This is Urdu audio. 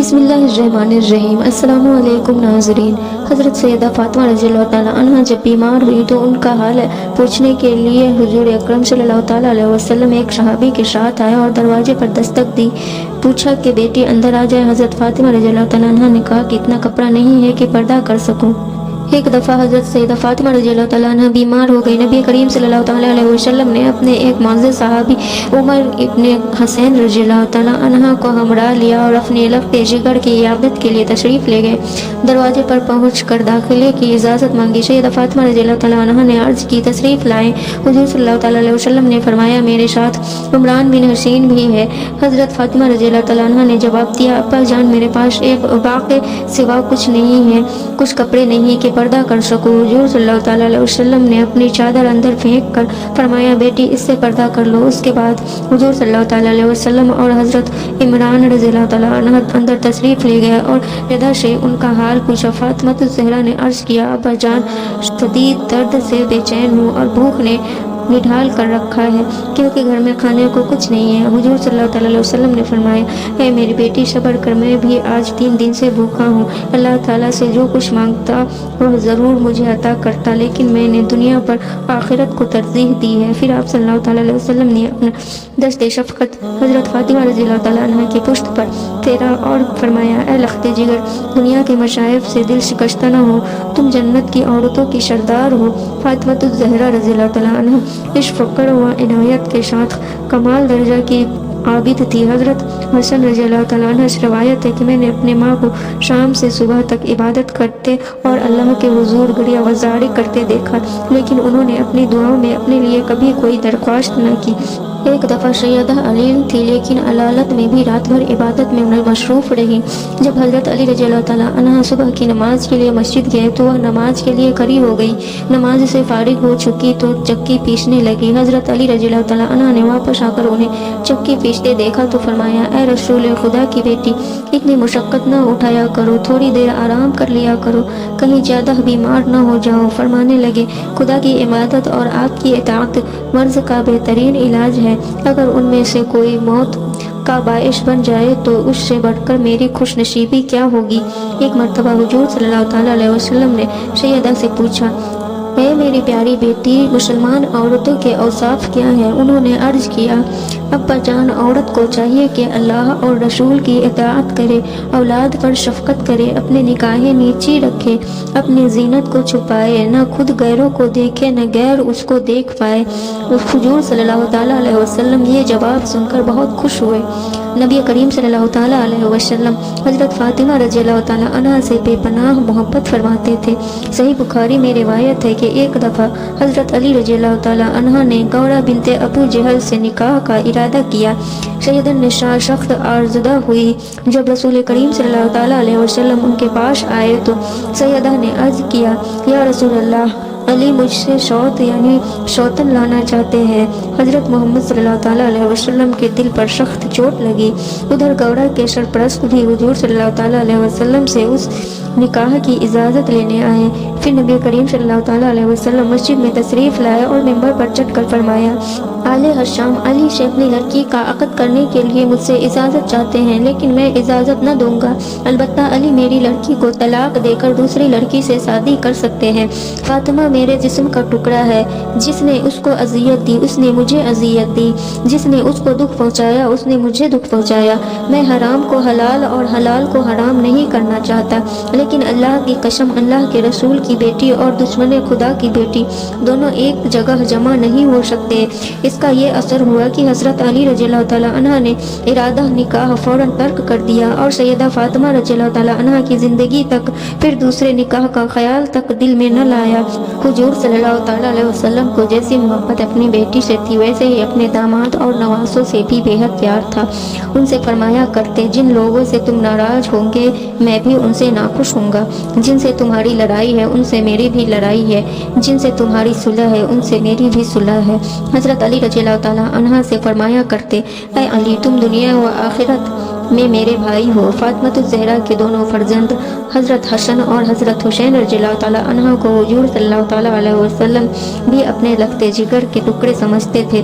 بسم اللہ الرحمن الرحیم۔ السلام علیکم ناظرین۔ حضرت سیدہ فاطمہ رضی اللہ تعالیٰ عنہ جب بیمار ہوئی تو ان کا حال پوچھنے کے لیے حضور اکرم صلی اللہ تعالیٰ علیہ وسلم ایک صحابی کے ساتھ آیا اور دروازے پر دستک دی۔ پوچھا کہ بیٹی اندر آ جائے۔ حضرت فاطمہ رضی اللہ تعالیٰ عنہ نے کہا کہ اتنا کپڑا نہیں ہے کہ پردہ کر سکوں۔ ایک دفعہ حضرت سیدہ فاطمہ رضی اللہ تعالیٰ عنہ بیمار ہو گئی۔ نبی کریم صلی اللہ تعالیٰ علیہ وسلم نے اپنے ایک معزز صحابی عمر ابن حسین رضی اللہ تعالیٰ عنہ کو ہمراہ لیا اور اپنے لخت جگر کی عیادت کے لیے تشریف لے گئے۔ دروازے پر پہنچ کر داخلے کی اجازت مانگی۔ سیدہ فاطمہ رضی اللہ تعالیٰ عنہ نے عرض کی تشریف لائیں۔ حضور صلی اللہ تعالیٰ علیہ وسلم نے فرمایا میرے ساتھ عمران بن حسین بھی ہے۔ حضرت فاطمہ رضی اللہ تعالیٰ عنہ نے جواب دیا ابا جان میرے پاس ایک باقی سوا کچھ نہیں ہے، کچھ کپڑے نہیں کہ پردہ کر سکوں۔ حضور صلی اللہ تعالیٰ علیہ وسلم نے اپنی چادر اندر پھینک کر فرمایا بیٹی اس سے پردہ کر لو۔ اس کے بعد حضور صلی اللہ تعالیٰ علیہ وسلم اور حضرت عمران رضی اللہ تعالیٰ عنہ اندر تشریف لے گئے اور ردا سے ان کا حال پوچھا۔ فاطمہ الزہرا نے عرض کیا ابا جان شدید درد سے بے چین ہوں اور بھوک نے نڈھال کر رکھا ہے کیونکہ گھر میں کھانے کو کچھ نہیں ہے۔ حضور صلی اللہ تعالیٰ علیہ وسلم نے فرمایا اے میری بیٹی صبر کر، میں بھی آج 3 دن سے بھوکا ہوں۔ اللہ تعالیٰ سے جو کچھ مانگتا وہ ضرور مجھے عطا کرتا، لیکن میں نے دنیا پر آخرت کو ترجیح دی ہے۔ پھر آپ صلی اللہ تعالیٰ علیہ وسلم نے اپنا دست شفقت حضرت فاطمہ رضی اللہ تعالیٰ عنہ کی پشت پر پھیرا اور فرمایا اے لخت جگر دنیا کے مشائب سے دل شکستہ نہ ہو، تم جنت کی عورتوں کی سردار ہو۔ فاطمہ الزہرا رضی اللہ تعالیٰ عنہ اس فقر و عنایت کے ساتھ کمال درجہ کی عابد تھی۔ حضرت حسن رضی اللہ تعالیٰ عنہ سے روایت ہے کہ میں نے اپنے ماں کو شام سے صبح تک عبادت کرتے اور اللہ کے حضور گڑیا وزاری کرتے دیکھا، لیکن انہوں نے اپنی دعاؤں میں اپنے لیے کبھی کوئی درخواست نہ کی۔ ایک دفعہ سیدہ علیم تھی لیکن علالت میں بھی رات بھر عبادت میں مصروف رہی۔ جب حضرت علی رضی اللہ تعالیٰ عنہ صبح کی نماز کے لیے مسجد گئے تو وہ نماز کے لیے کھڑی ہو گئی۔ نماز سے فارغ ہو چکی تو چکی پیسنے لگی۔ حضرت علی رضی اللہ تعالیٰ عنہ نے واپس آ کر انہیں چکی پیستے دیکھا تو فرمایا اے رسول خدا کی بیٹی اتنی مشقت نہ اٹھایا کرو، تھوڑی دیر آرام کر لیا کرو، کہیں زیادہ بیمار نہ ہو جاؤ۔ فرمانے لگے خدا کی عبادت اور آپ کی اطاعت مرض کا بہترین علاج ہے، اگر ان میں سے کوئی موت کا باعث بن جائے تو اس سے بڑھ کر میری خوش نصیبی کیا ہوگی۔ ایک مرتبہ حضور صلی اللہ تعالیٰ علیہ وسلم نے سیدہ سے پوچھا اے میری پیاری بیٹی مسلمان عورتوں کے اوصاف کیا ہیں؟ انہوں نے عرض کیا ابا جان عورت کو چاہیے کہ اللہ اور رسول کی اطاعت کرے، اولاد پر شفقت کرے، اپنے نگاہیں نیچی رکھے، اپنی زینت کو چھپائے، نہ خود غیروں کو دیکھے نہ غیر اس کو دیکھ پائے۔ حضور صلی اللہ تعالیٰ علیہ وسلم یہ جواب سن کر بہت خوش ہوئے۔ نبی کریم صلی اللہ تعالیٰ علیہ وسلم حضرت فاطمہ رضی اللہ تعالیٰ عنہ سے بے پناہ محبت فرماتے تھے۔ صحیح بخاری میں روایت ہے کہ ایک دفعہ حضرت علی رضی اللہ تعالیٰ عنہ نے گورا بنت ابو جہل سے نکاح کا ارادہ کیا۔ سیدہ النساء سخت آزردہ ہوئی۔ جب رسول کریم صلی اللہ تعالیٰ علیہ وسلم ان کے پاس آئے تو سیدہ نے عرض کیا یا رسول اللہ علی مجھ سے شوت یعنی شوتن لانا چاہتے ہیں۔ حضرت محمد صلی اللہ تعالیٰ علیہ وسلم کے دل پر سخت چوٹ لگی۔ ادھر گورا کے سرپرست بھی حضور صلی اللہ تعالیٰ علیہ وسلم سے اس نکاح کی اجازت لینے آئے۔ پھر نبی کریم صلی اللہ تعالیٰ علیہ وسلم مسجد میں تشریف لائے اور ممبر پر چڑھ کر فرمایا آل حشام علی سے اپنی لڑکی کا عقد کرنے کے لیے مجھ سے اجازت چاہتے ہیں، لیکن میں اجازت نہ دوں گا، البتہ علی میری لڑکی کو طلاق دے کر دوسری لڑکی سے شادی کر سکتے ہیں۔ فاطمہ میرے جسم کا ٹکڑا ہے، جس نے اس کو اذیت دی اس نے مجھے اذیت دی، جس نے اس کو دکھ پہنچایا اس نے مجھے دکھ پہنچایا۔ میں حرام کو حلال اور حلال کو حرام نہیں کرنا چاہتا، لیکن اللہ کی قسم اللہ کے رسول کی بیٹی اور دشمن خدا کی بیٹی دونوں ایک جگہ جمع نہیں ہو سکتے۔ اس کا یہ اثر ہوا کہ حضرت علی رضی اللہ تعالیٰ عنہ نے ارادہ نکاح فوراً ترک کر دیا اور سیدہ فاطمہ رضی اللہ تعالیٰ عنہ کی زندگی تک پھر دوسرے نکاح کا خیال تک دل میں نہ لایا۔ حضور صلی اللہ تعالیٰ علیہ وسلم کو جیسی محبت اپنی بیٹی سے تھی ویسے ہی اپنے داماد اور نواسوں سے بھی بے حد پیار تھا۔ ان سے فرمایا کرتے جن لوگوں سے تم ناراض ہوں گے میں بھی ان سے ناخوش ہوں گا، جن سے تمہاری لڑائی ہے ان سے میری بھی لڑائی ہے، جن سے تمہاری صلح ہے ان سے میری بھی صلح ہے۔ حضرت علی رضی اللہ تعالیٰ عنہ سے فرمایا کرتے اے علی تم دنیا و آخرت میں میرے بھائی ہو۔ فاطمہ الزہرا کے دونوں فرزند حضرت حسن اور حضرت حسین رضی اللہ تعالیٰ عنہ کو حضور صلی اللہ تعالیٰ علیہ وسلم بھی اپنے لخت جگر کے ٹکڑے سمجھتے تھے۔